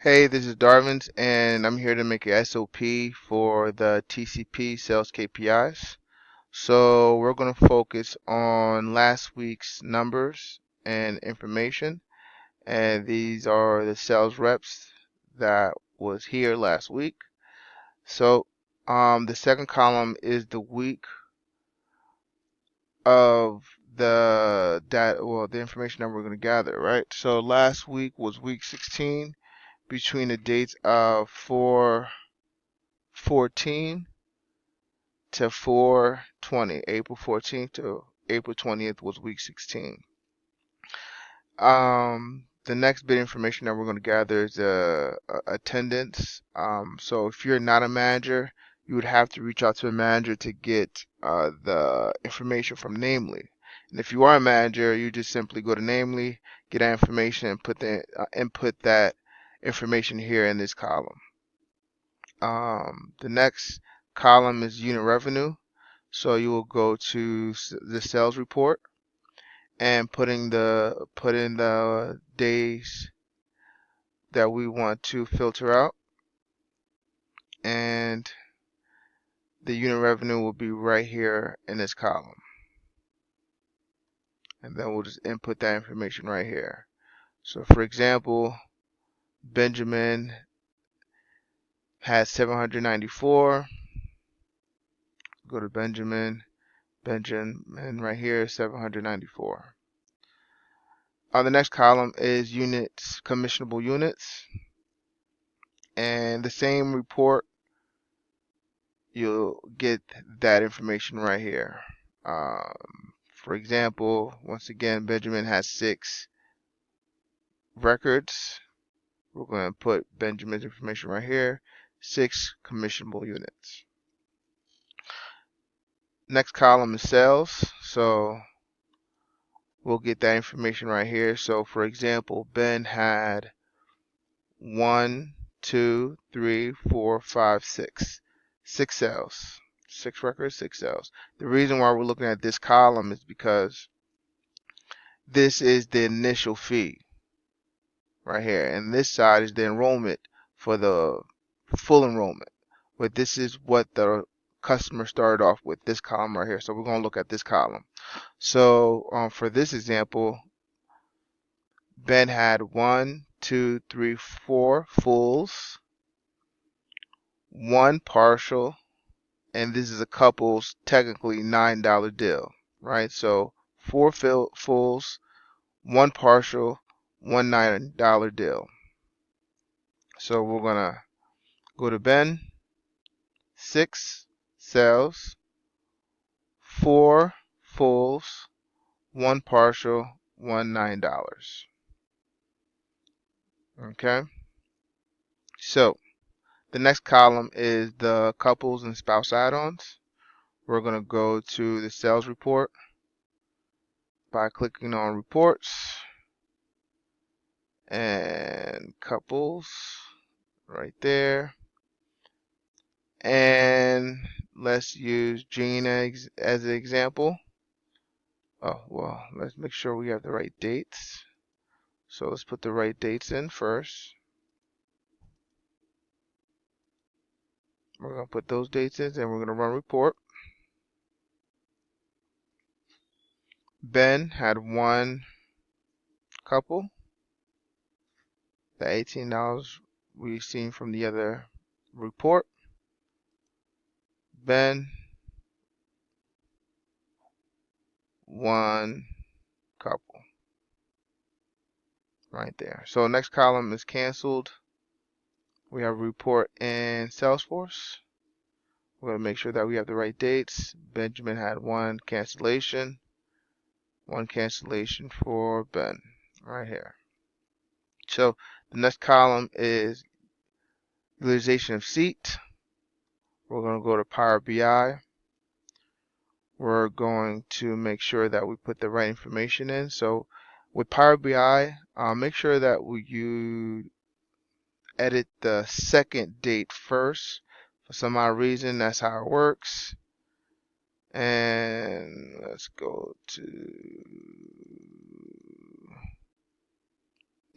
Hey, this is Darvin, and I'm here to make a SOP for the TCP Sales KPIs. So we're going to focus on last week's numbers and information, and these are the sales reps that was here last week. So the second column is the week of the data, well, the information that we're going to gather, right? So last week was week 16 between the dates of 4/14 to 4/20. April 14th to April 20th was week 16. The next bit of information that we're going to gather is attendance. So if you're not a manager, you would have to reach out to a manager to get the information from Namely. And if you are a manager, you just simply go to Namely, get that information, and input that information here in this column. The next column is unit revenue. So you will go to the sales report and put in the days that we want to filter out, and the unit revenue will be right here in this column. And then we'll just input that information right here. So for example, Benjamin has 794. Go to Benjamin right here, 794. The next column is units, commissionable units. And the same report, you'll get that information right here. For example, once again, Benjamin has 6 records. We're going to put Benjamin's information right here, 6 commissionable units. Next column is sales. So we'll get that information right here. So for example, Ben had 1, 2, 3, 4, 5, 6. 6 sales. 6 records, 6 sales. The reason why we're looking at this column is because this is the initial fee right here. And this side is the enrollment for the full enrollment. But this is what the customer started off with, this column right here. So we're going to look at this column. So for this example, Ben had 1, 2, 3, 4 fulls, 1 partial, and this is a couple's technically $9 deal, right? So 4 fulls, 1 partial, 1 $9 deal. So we're gonna go to Ben, 6 sales, 4 fulls, 1 partial, 1 $9. Okay. So the next column is the couples and spouse add-ons. We're gonna go to the sales report by clicking on reports and couples right there. And let's use Gene as an example. Oh, well, let's make sure we have the right dates. So let's put the right dates in first. We're going to put those dates in, and we're going to run report. Ben had 1 couple. The $18 we've seen from the other report. Ben, 1 couple. Right there. So next column is canceled. We have a report in Salesforce. We're going to make sure that we have the right dates. Benjamin had 1 cancellation. 1 cancellation for Ben right here. So the next column is utilization of seat. We're going to go to Power BI. We're going to make sure that we put the right information in. So with Power BI, make sure that you edit the second date first. For some odd reason, that's how it works. And let's go to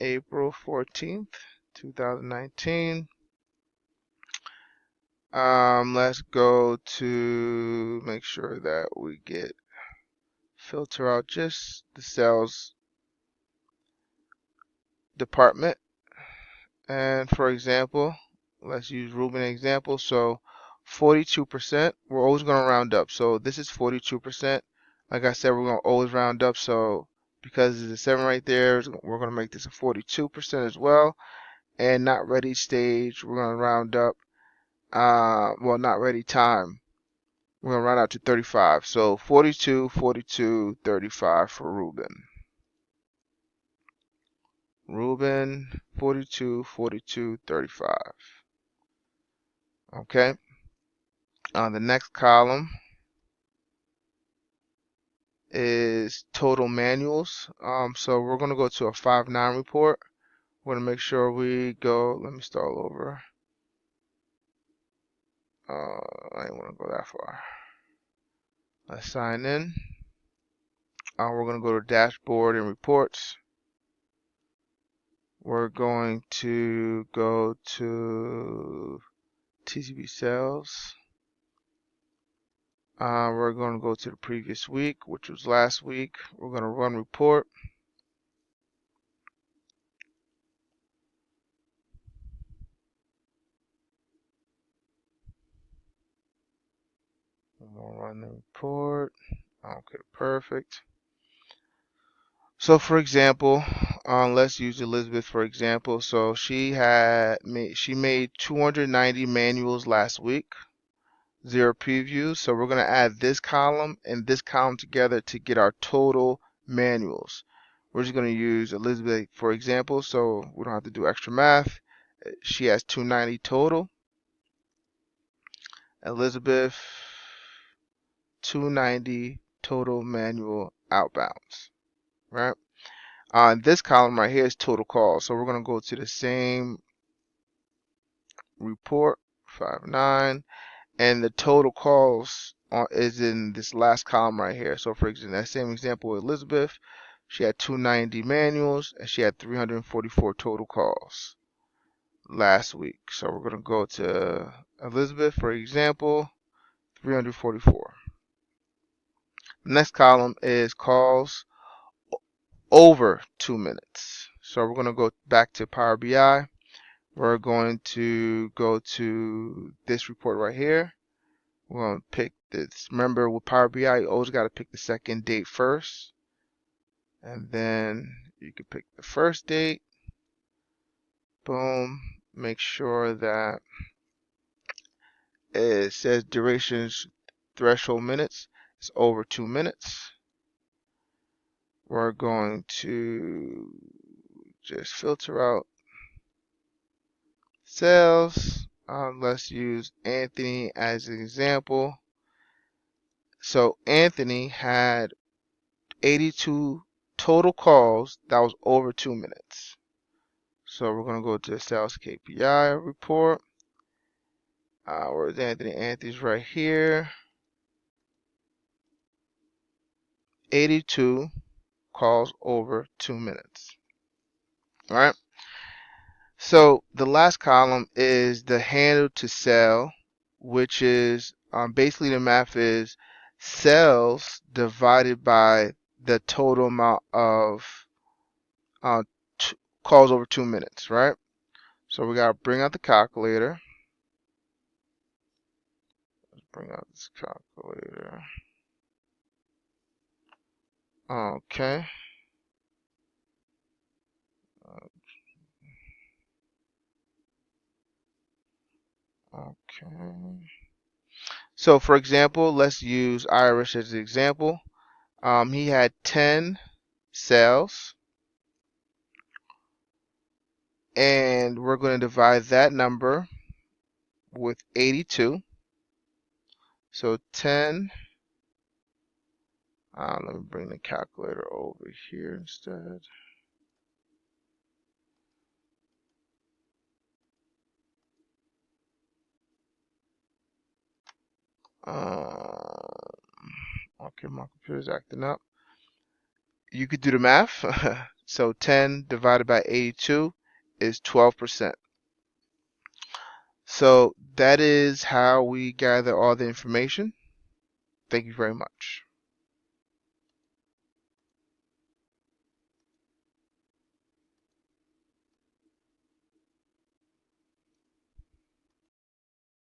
April 14th 2019. Let's go to make sure that we get filter out just the sales department. And for example, let's use Ruben example. So 42%, we're always going to round up. So this is 42%. Like I said, we're going to always round up. So because there's a 7 right there, we're going to make this a 42% as well. And not ready stage, we're going to round up. Well, not ready time, we're going to round out to 35. So 42, 42, 35 for Ruben. Ruben, 42, 42, 35. Okay. The next column is total manuals. So we're going to go to a 5-9 report. We're going to make sure we go, let me start all over. I didn't want to go that far. Let's sign in. We're going to go to dashboard and reports. We're going to go to TCP Sales. We're going to go to the previous week, which was last week. We're going to run report. I'm going to run the report. Okay, perfect. So for example, let's use Elizabeth for example. So she made 290 manuals last week, 0 previews. So we're going to add this column and this column together to get our total manuals. We're just going to use Elizabeth for example, so we don't have to do extra math. She has 290 total. Elizabeth, 290 total manual outbounds, right? This column right here is total calls. So we're going to go to the same report, 5-9, and the total calls is in this last column right here. So for example, that same example with Elizabeth, she had 290 manuals and she had 344 total calls last week. So we're going to go to Elizabeth, for example, 344. The next column is calls over 2 minutes. So we're going to go back to Power BI. We're going to go to this report right here. We're going to pick this. Remember, with Power BI, you always got to pick the second date first. And then you can pick the first date. Boom. Make sure that it says durations threshold minutes. It's over 2 minutes. We're going to just filter out sales. Let's use Anthony as an example. So Anthony had 82 total calls that was over 2 minutes. So we're going to go to the sales KPI report. Where's Anthony? Anthony's right here. 82 calls over 2 minutes. All right. So the last column is the handle to sell, which is basically the math is sales divided by the total amount of calls over 2 minutes, right? So we got to bring out the calculator. Let's bring out this calculator. Okay. Okay. So for example, let's use Irish as an example. He had 10 sales, and we're going to divide that number with 82. So 10, let me bring the calculator over here instead. Okay, my computer's acting up. You could do the math. So 10 divided by 82 is 12%. So that is how we gather all the information. Thank you very much.